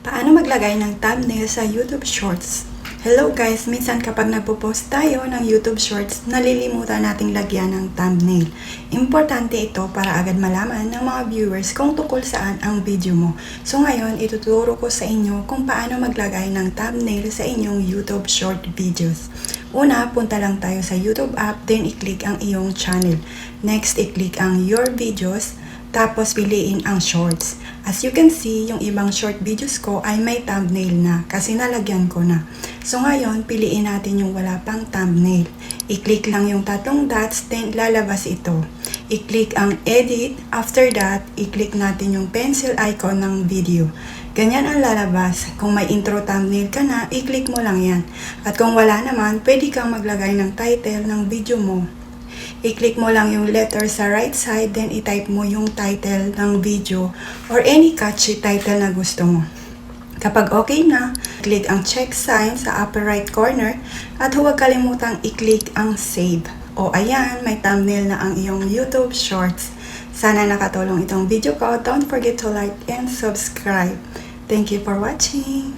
Paano maglagay ng thumbnail sa YouTube Shorts? Hello guys! Minsan kapag nagpo-post tayo ng YouTube Shorts, nalilimutan nating lagyan ng thumbnail. Importante ito para agad malaman ng mga viewers kung tungkol saan ang video mo. So ngayon, ituturo ko sa inyo kung paano maglagay ng thumbnail sa inyong YouTube Short videos. Una, punta lang tayo sa YouTube app, then i-click ang iyong channel. Next, i-click ang Your Videos, tapos piliin ang Shorts. As you can see, yung ibang short videos ko ay may thumbnail na kasi nalagyan ko na. So ngayon, piliin natin yung wala pang thumbnail. I-click lang yung tatlong dots, then lalabas ito. I-click ang edit. After that, i-click natin yung pencil icon ng video. Ganyan ang lalabas. Kung may intro thumbnail ka na, i-click mo lang yan. At kung wala naman, pwede kang maglagay ng title ng video mo. I-click mo lang yung letter sa right side, then i-type mo yung title ng video or any catchy title na gusto mo. Kapag okay na, click ang check sign sa upper right corner at huwag kalimutang i-click ang save. O ayan, may thumbnail na ang iyong YouTube Shorts. Sana nakatulong itong video ko. Don't forget to like and subscribe. Thank you for watching!